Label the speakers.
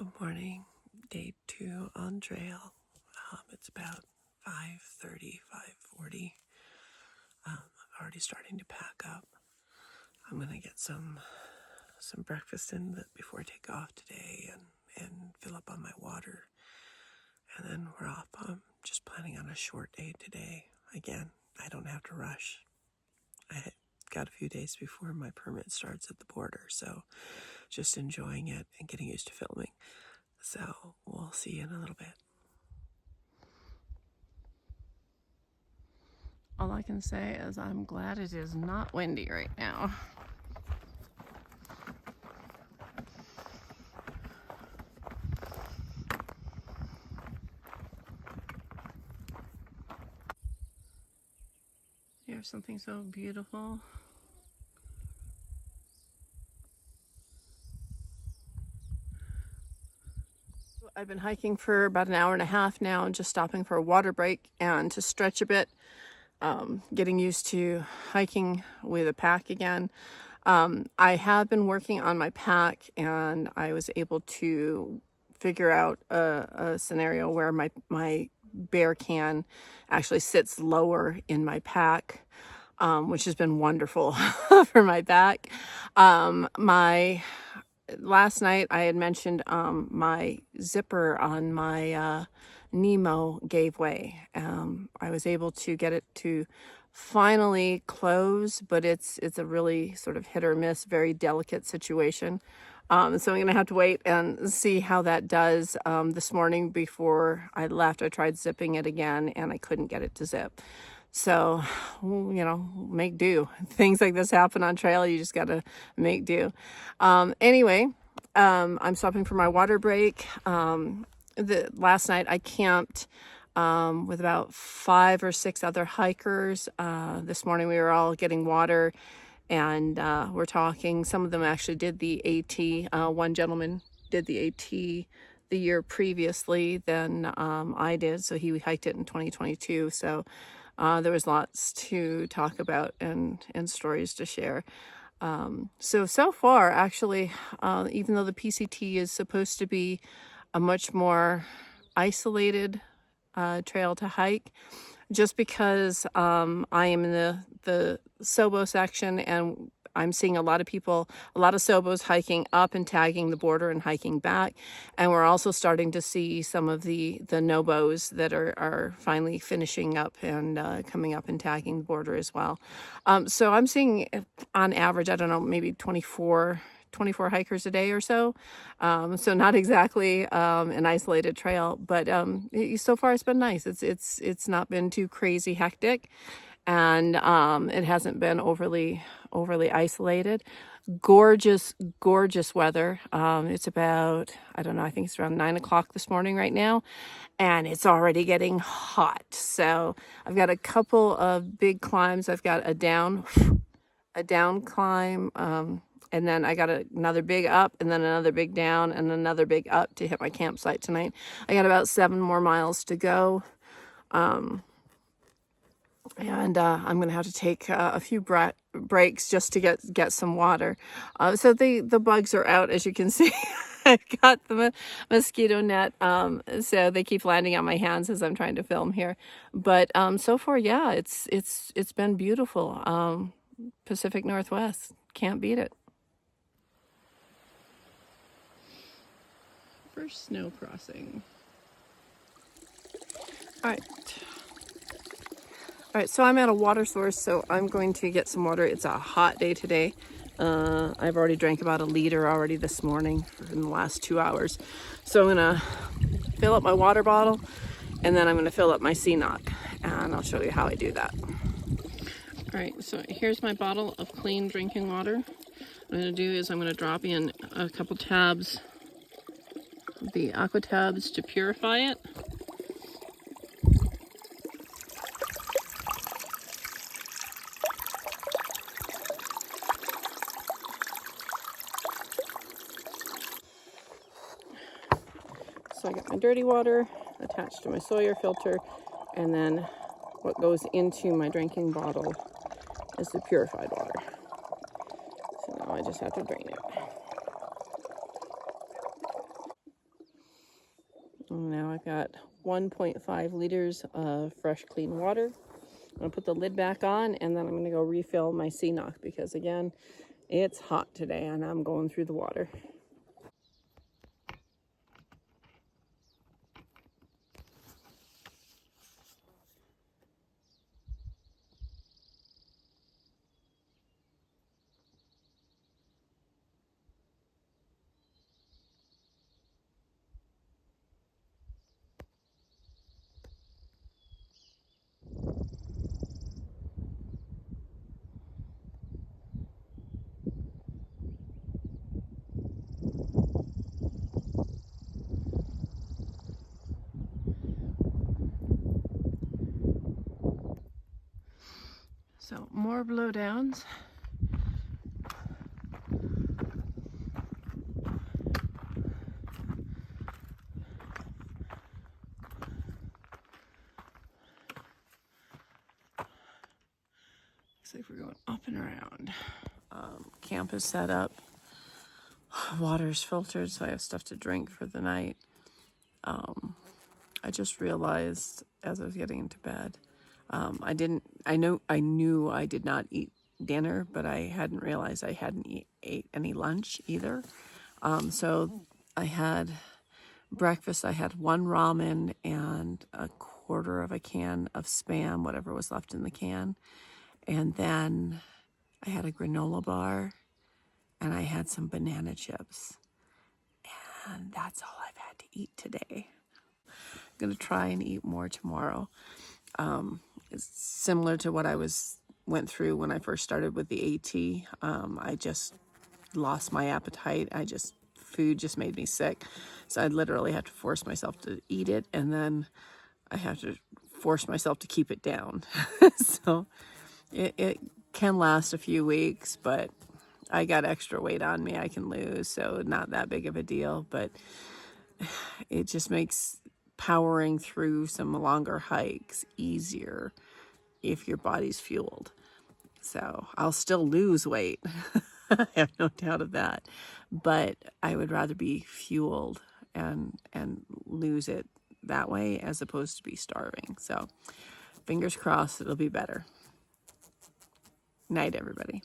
Speaker 1: Good morning, day 2 on trail. It's about 5:30, 5:40. I'm already starting to pack up. I'm gonna get some breakfast in before I take off today and fill up on my water. And then we're off. I'm just planning on a short day today. Again, I don't have to rush. I got a few days before my permit starts at the border, so just enjoying it and getting used to filming. So we'll see you in a little bit. All I can say is I'm glad it is not windy right now. Here's something so beautiful. I've been hiking for about an hour and a half now, just stopping for a water break and to stretch a bit. Getting used to hiking with a pack again. I have been working on my pack, and I was able to figure out a scenario where my bear can actually sits lower in my pack, which has been wonderful for my back. Last night I had mentioned my zipper on my Nemo gave way. I was able to get it to finally close, but it's a really sort of hit or miss, very delicate situation. So I'm gonna have to wait and see how that does. This morning before I left, I tried zipping it again and I couldn't get it to zip. So, make do. Things like this happen on trail. You just got to make do. Anyway, I'm stopping for my water break. Last night I camped with about 5 or 6 other hikers. This morning we were all getting water and we're talking. Some of them actually did the AT. One gentleman did the AT the year previously than I did. So he hiked it in 2022. So there was lots to talk about and stories to share. So far, actually, even though the PCT is supposed to be a much more isolated trail to hike, just because I am in the Sobo section and I'm seeing a lot of people, a lot of Sobos hiking up and tagging the border and hiking back. And we're also starting to see some of the Nobos that are finally finishing up and coming up and tagging the border as well. So I'm seeing on average, I don't know, maybe 24 hikers a day or so. So not exactly an isolated trail, but so far it's been nice. It's not been too crazy hectic, and it hasn't been overly isolated. Gorgeous weather. It's about, I don't know, I think it's around 9 o'clock this morning right now, and it's already getting hot. So I've got a couple of big climbs. I've got a down climb, and then I got another big up, and then another big down, and another big up to hit my campsite tonight. I got about 7 more miles to go. And I'm going to have to take a few breaks just to get some water. So the bugs are out, as you can see. I've got the mosquito net, so they keep landing on my hands as I'm trying to film here. But so far, yeah, it's been beautiful. Pacific Northwest, can't beat it. First snow crossing. All right, so I'm at a water source, so I'm going to get some water. It's a hot day today. I've already drank about 1 liter already this morning in the last 2 hours. So I'm gonna fill up my water bottle, and then I'm gonna fill up my CNOC, and I'll show you how I do that. All right, so here's my bottle of clean drinking water. What I'm gonna do is I'm gonna drop in a couple tabs, the aqua tabs, to purify it. So I got my dirty water attached to my Sawyer filter, and then what goes into my drinking bottle is the purified water. So now I just have to drain it. Now I've got 1.5 liters of fresh, clean water. I'm going to put the lid back on, and then I'm going to go refill my CNOC because, again, it's hot today and I'm going through the water. So more blowdowns. Looks like we're going up and around. Camp is set up. Water's filtered, so I have stuff to drink for the night. I just realized as I was getting into bed, I knew I did not eat dinner, but I hadn't realized I hadn't ate any lunch either. So I had breakfast. I had one ramen and a quarter of a can of Spam, whatever was left in the can. And then I had a granola bar and I had some banana chips. And that's all I've had to eat today. I'm going to try and eat more tomorrow. It's similar to what I went through when I first started with the AT. I just lost my appetite. Food just made me sick. So I literally had to force myself to eat it, and then I have to force myself to keep it down. So it can last a few weeks, but I got extra weight on me I can lose, so not that big of a deal. But it just makes powering through some longer hikes easier if your body's fueled. So I'll still lose weight. I have no doubt of that. But I would rather be fueled and lose it that way as opposed to be starving. So fingers crossed it'll be better. Night, everybody.